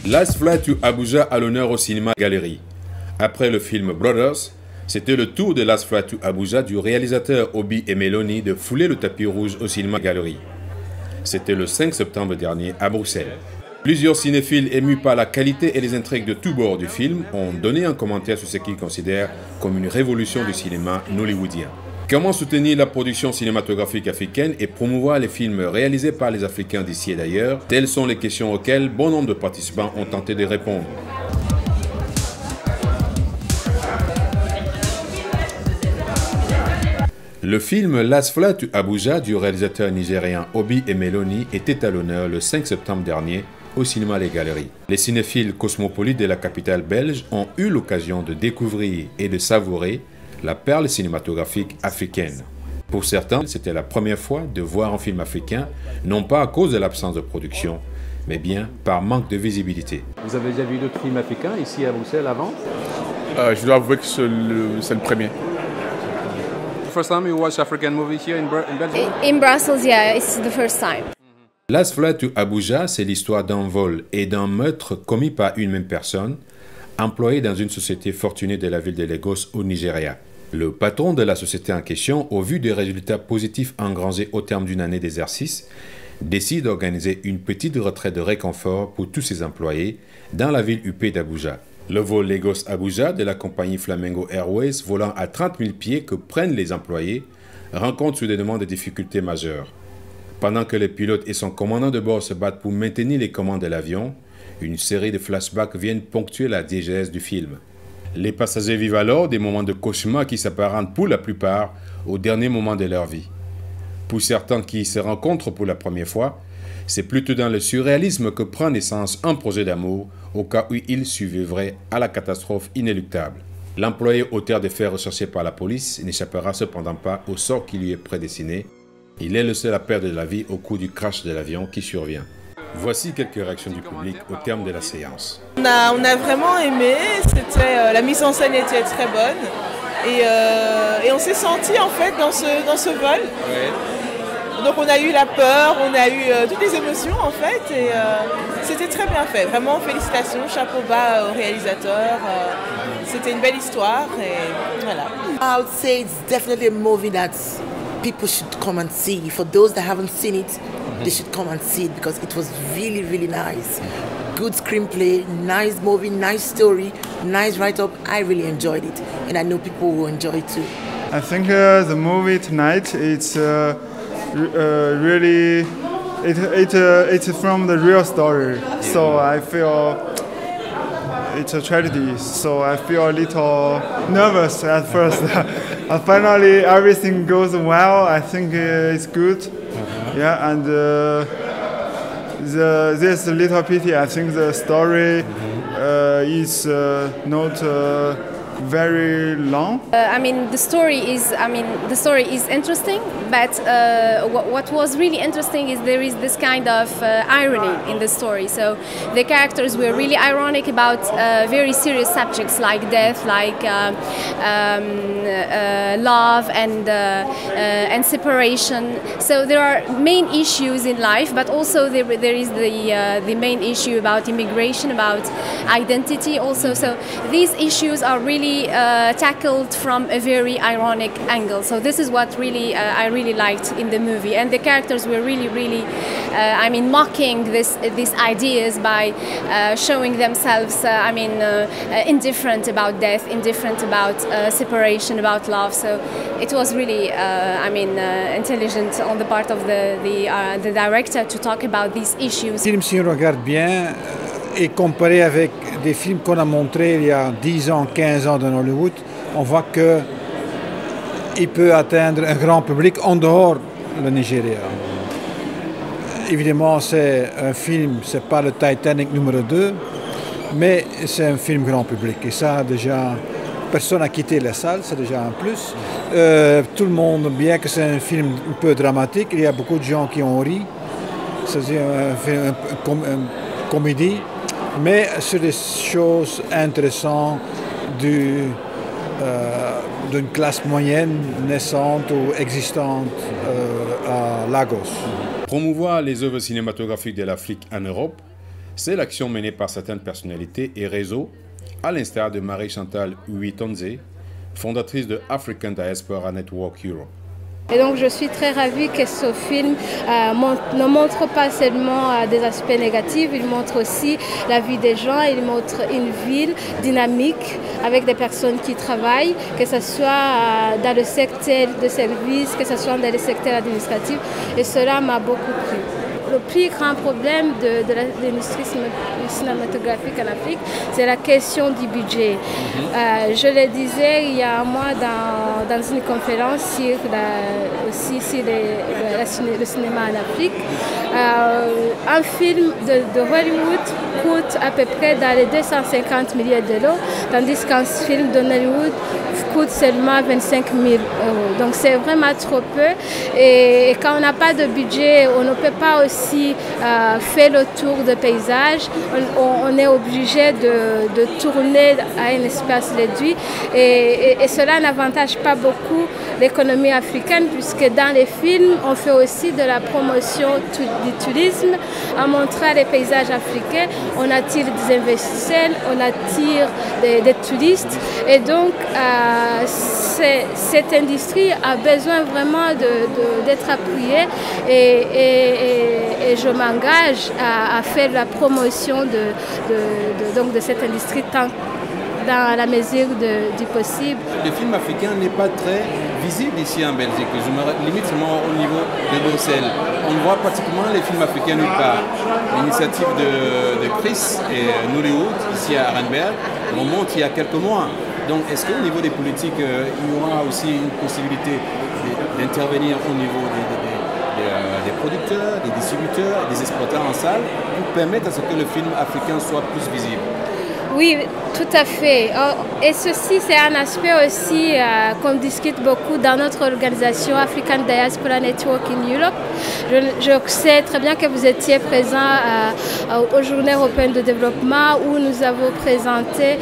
Last Flight to Abuja à l'honneur au cinéma Galerie. Après le film Brothers, c'était le tour de Last Flight to Abuja du réalisateur Obi Emeloni de fouler le tapis rouge au cinéma Galerie. C'était le 5 septembre dernier à Bruxelles. Plusieurs cinéphiles émus par la qualité et les intrigues de tous bords du film ont donné un commentaire sur ce qu'ils considèrent comme une révolution du cinéma nollywoodien. Comment soutenir la production cinématographique africaine et promouvoir les films réalisés par les Africains d'ici et d'ailleurs? Telles sont les questions auxquelles bon nombre de participants ont tenté de répondre. Le film Last Flight to Abuja du réalisateur nigérian Obi Emeloni était à l'honneur le 5 septembre dernier au cinéma Les Galeries. Les cinéphiles cosmopolites de la capitale belge ont eu l'occasion de découvrir et de savourer la perle cinématographique africaine. Pour certains, c'était la première fois de voir un film africain, non pas à cause de l'absence de production, mais bien par manque de visibilité. Vous avez déjà vu d'autres films africains ici à Bruxelles avant? Je dois avouer que c'est le premier. First time you watch African movie here in Belgium? In Brussels, yeah, it's the first time. Last Flight to Abuja, c'est l'histoire d'un vol et d'un meurtre commis par une même personne, employée dans une société fortunée de la ville de Lagos au Nigeria. Le patron de la société en question, au vu des résultats positifs engrangés au terme d'une année d'exercice, décide d'organiser une petite retraite de réconfort pour tous ses employés dans la ville huppée d'Abuja. Le vol Lagos-Abuja de la compagnie Flamingo Airways, volant à 30 000 pieds que prennent les employés, rencontre soudainement des difficultés majeures. Pendant que le pilote et son commandant de bord se battent pour maintenir les commandes de l'avion, une série de flashbacks viennent ponctuer la diégèse du film. Les passagers vivent alors des moments de cauchemar qui s'apparentent pour la plupart aux derniers moments de leur vie. Pour certains qui se rencontrent pour la première fois, c'est plutôt dans le surréalisme que prend naissance un projet d'amour au cas où ils survivraient à la catastrophe inéluctable. L'employé auteur des faits recherché par la police n'échappera cependant pas au sort qui lui est prédestiné. Il est le seul à perdre de la vie au cours du crash de l'avion qui survient. Voici quelques réactions du public au terme de la séance. On a vraiment aimé, la mise en scène était très bonne et on s'est senti en fait dans ce vol. Ouais. Donc on a eu la peur, on a eu toutes les émotions en fait et c'était très bien fait. Vraiment félicitations, chapeau bas au réalisateur. C'était une belle histoire et voilà. I would say it's definitely a movie that people should come and see. For those that haven't seen it, they should come and see it because it was really, really nice. Good screenplay, nice movie, nice story, nice write-up. I really enjoyed it, and I know people will enjoy it too. I think the movie tonight, it's really, it's from the real story. So I feel it's a tragedy. So I feel a little nervous at first. Finally, everything goes well. I think it's good. Yeah, and there's a little pity. I think the story is not very long. The story is interesting, but what was really interesting is there is this kind of irony in the story. So the characters were really ironic about very serious subjects like death, like love and separation. So there are main issues in life, but also there is the main issue about immigration, about identity also. So these issues are really tackled from a very ironic angle. So this is what really I really liked in the movie, and the characters were really mocking these ideas by showing themselves indifferent about death, indifferent about separation, about love. So it was really intelligent on the part of the director to talk about these issues. Le film, si on regarde bien, et comparé avec des films qu'on a montrés il y a 10 ans, 15 ans dans Hollywood, on voit qu'il peut atteindre un grand public en dehors du Nigeria. Évidemment, c'est un film, c'est pas le Titanic numéro 2, mais c'est un film grand public. Et ça, déjà, personne n'a quitté la salle, c'est déjà un plus. Tout le monde, bien que c'est un film un peu dramatique, il y a beaucoup de gens qui ont ri. C'est un film, une comédie. Mais sur des choses intéressantes d'une classe moyenne naissante ou existante à Lagos. Promouvoir les œuvres cinématographiques de l'Afrique en Europe, C'est l'action menée par certaines personnalités et réseaux, à l'instar de Marie-Chantal Huitonze, fondatrice de African Diaspora Network Europe. Et donc je suis très ravie que ce film ne montre pas seulement des aspects négatifs, il montre aussi la vie des gens, il montre une ville dynamique avec des personnes qui travaillent, que ce soit dans le secteur de services, que ce soit dans le secteur administratif, et cela m'a beaucoup plu. Le plus grand problème de l'industrie cinématographique en Afrique, c'est la question du budget. Je le disais il y a un mois dans une conférence sur le cinéma en Afrique. Un film de Hollywood coûte à peu près dans les 250 millions d'euros, tandis qu'un film de Hollywood coûte seulement 25 000 euros. Donc c'est vraiment trop peu. Et quand on n'a pas de budget, on ne peut pas aussi faire le tour de paysage. On est obligé de tourner à un espace réduit. Et cela n'avantage pas beaucoup l'économie africaine, puisque dans les films, on fait aussi de la promotion du tourisme en montrant les paysages africains. On attire des investisseurs, on attire des touristes. Et donc, cette industrie a besoin vraiment d'être appuyée et je m'engage à faire la promotion de cette industrie dans la mesure du possible. Le film africain n'est pas très visible ici en Belgique. Je me limite seulement au niveau de Bruxelles. On voit pratiquement les films africains nulle part. L'initiative de Chris et Nollywood, ici à Arenberg, remonte il y a quelques mois. Donc est-ce qu'au niveau des politiques, il y aura aussi une possibilité d'intervenir au niveau des producteurs, des distributeurs, des exploitants en salle pour permettre à ce que le film africain soit plus visible? Oui, tout à fait. Et ceci, c'est un aspect aussi qu'on discute beaucoup dans notre organisation African Diaspora Network in Europe. Je sais très bien que vous étiez présent aux Journées européennes de développement où nous avons présenté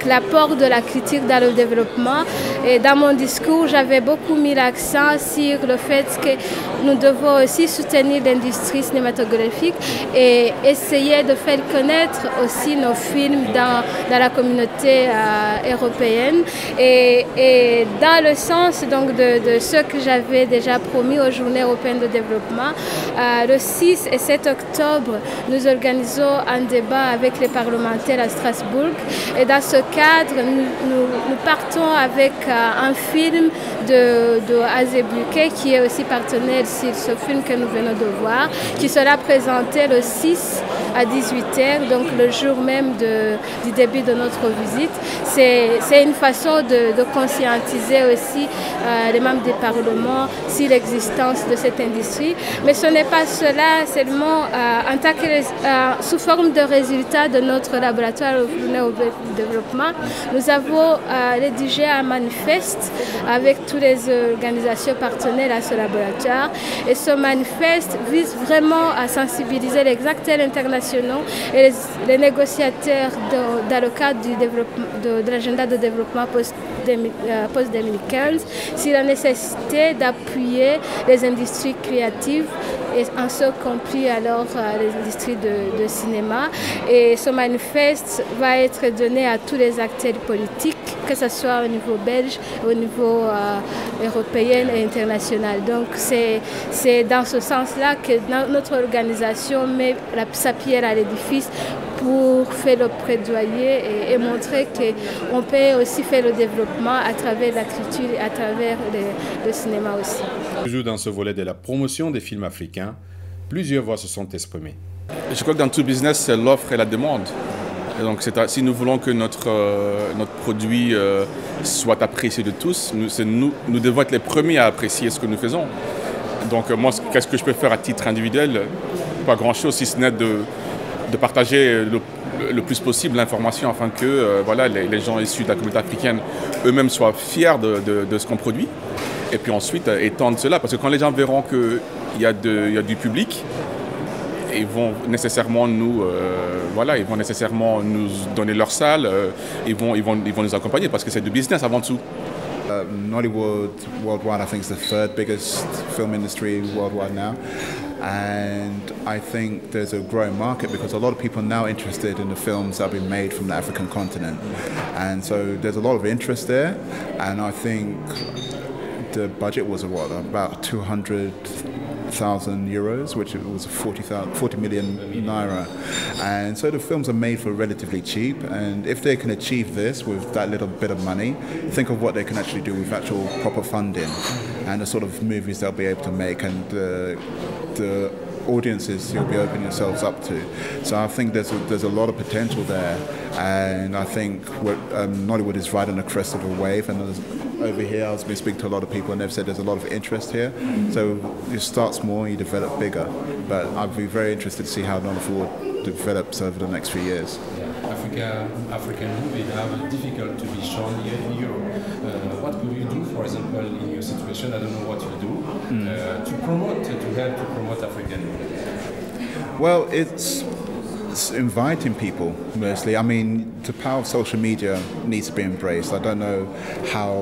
l'apport de la critique dans le développement. Et dans mon discours, j'avais beaucoup mis l'accent sur le fait que nous devons aussi soutenir l'industrie cinématographique et essayer de faire connaître aussi nos films dans la communauté européenne et dans le sens donc, de ce que j'avais déjà promis aux Journées européennes de développement. Le 6 et 7 octobre, nous organisons un débat avec les parlementaires à Strasbourg et dans ce cadre, nous partons avec un film de Azebuke qui est aussi partenaire sur ce film que nous venons de voir, qui sera présenté le 6 à 18h, donc le jour même du début de notre visite. C'est une façon de conscientiser aussi les membres du Parlement sur l'existence de cette industrie. Mais ce n'est pas cela seulement en tant que sous forme de résultat de notre laboratoire au développement. Nous avons rédigé un manifeste avec toutes les organisations partenaires à ce laboratoire. Et ce manifeste vise vraiment à sensibiliser les acteurs internationaux et les négociateurs dans le cadre de l'agenda de développement post-2015 sur la nécessité d'appuyer les industries créatives et en ce compris alors les industries de cinéma. Et ce manifeste va être donné à tous les acteurs politiques, que ce soit au niveau belge, au niveau européen et international. Donc c'est dans ce sens-là que notre organisation met sa pierre à l'édifice pour faire le plaidoyer et montrer qu'on peut aussi faire le développement à travers la culture et à travers le cinéma aussi. Toujours dans ce volet de la promotion des films africains, plusieurs voix se sont exprimées. Je crois que dans tout business, c'est l'offre et la demande. Et donc, si nous voulons que notre produit soit apprécié de tous, nous devons être les premiers à apprécier ce que nous faisons. Donc moi, qu'est-ce que je peux faire à titre individuel? Pas grand-chose, si ce n'est de partager le plus possible l'information afin que voilà, les gens issus de la communauté africaine eux-mêmes soient fiers de ce qu'on produit. Et puis ensuite étendre cela, parce que quand les gens verront qu'il y a du public, ils vont nécessairement nous donner leur salle, ils vont nous accompagner parce que c'est du business avant tout. Nollywood worldwide, I think, is the third biggest film industry worldwide now. And I think there's a growing market because a lot of people are now interested in the films that have been made from the African continent. And so there's a lot of interest there. And I think the budget was about 200,000 euros, which was 40 million naira. And so the films are made for relatively cheap. And if they can achieve this with that little bit of money, think of what they can actually do with actual proper funding and the sort of movies they'll be able to make and the audiences you'll be opening yourselves up to. So I think there's a lot of potential there, and I think Nollywood is right on the crest of a wave. And over here, I've been speaking to a lot of people, and they've said there's a lot of interest here. So you start small, you develop bigger. But I'd be very interested to see how Nollywood develops over the next few years. African movies are difficult to be shown here in Europe. What could you do, for example, in your situation? I don't know what you do to help to promote African movies. Well, it's inviting people mostly. I mean, the power of social media needs to be embraced. I don't know how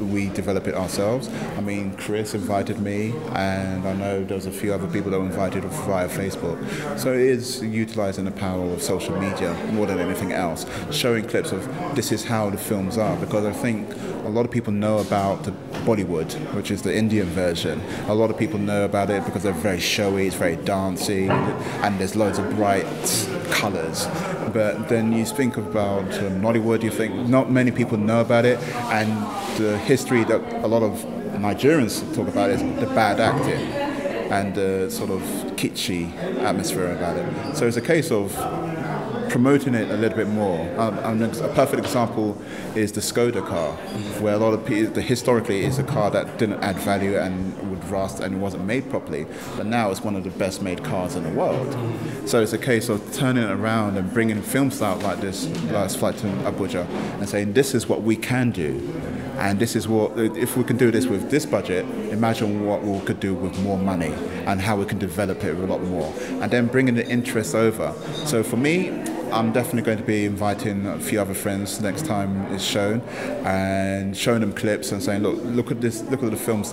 we develop it ourselves. I mean, Chris invited me, and I know there was a few other people that were invited via Facebook. So it is utilising the power of social media more than anything else, showing clips of this is how the films are, because I think a lot of people know about the Bollywood, which is the Indian version. A lot of people know about it because they're very showy, it's very dancey, and there's loads of bright colours. But then you think about Nollywood, you think not many people know about it, and the history that a lot of Nigerians talk about is the bad acting and the sort of kitschy atmosphere about it. So it's a case of promoting it a little bit more. A perfect example is the Skoda car, where a lot of people, historically it's a car that didn't add value and would rust and it wasn't made properly, but now it's one of the best made cars in the world. So it's a case of turning it around and bringing films out like this, Last Flight to Abuja, and saying this is what we can do. And this is what, if we can do this with this budget, imagine what we could do with more money and how we can develop it a lot more. And then bringing the interest over. So for me, I'm definitely going to be inviting a few other friends next time it's shown and showing them clips and saying, look at this, look at the films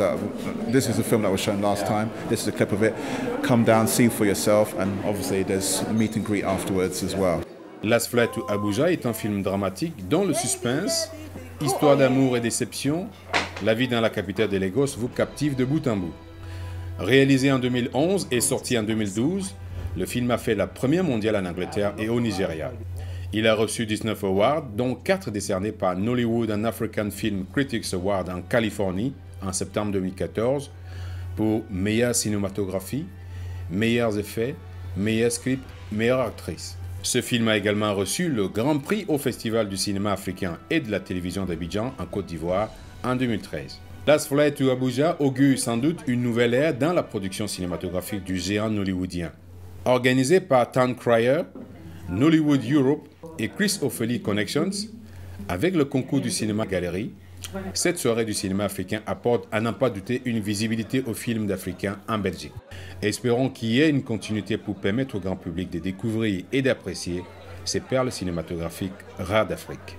this is the film that was shown last time, this is a clip of it, come down, see for yourself, and obviously there's a meet and greet afterwards as well. Last Flight to Abuja est un film dramatique dont le suspense, histoire d'amour et déception, la vie dans la capitale des Lagos vous captive de bout en bout. Réalisé en 2011 et sorti en 2012, le film a fait la première mondiale en Angleterre et au Nigeria. Il a reçu 19 awards, dont 4 décernés par Nollywood and African Film Critics Award en Californie en septembre 2014 pour meilleure cinématographie, meilleurs effets, meilleur script, meilleure actrice. Ce film a également reçu le Grand Prix au Festival du cinéma africain et de la télévision d'Abidjan en Côte d'Ivoire en 2013. Last Flight to Abuja augure sans doute une nouvelle ère dans la production cinématographique du géant nollywoodien. Organisé par Town Crier, Nollywood Europe et Chris Ofeli Connections, avec le concours du cinéma Galerie, cette soirée du cinéma africain apporte à n'en pas douter une visibilité aux films d'Africains en Belgique. Espérons qu'il y ait une continuité pour permettre au grand public de découvrir et d'apprécier ces perles cinématographiques rares d'Afrique.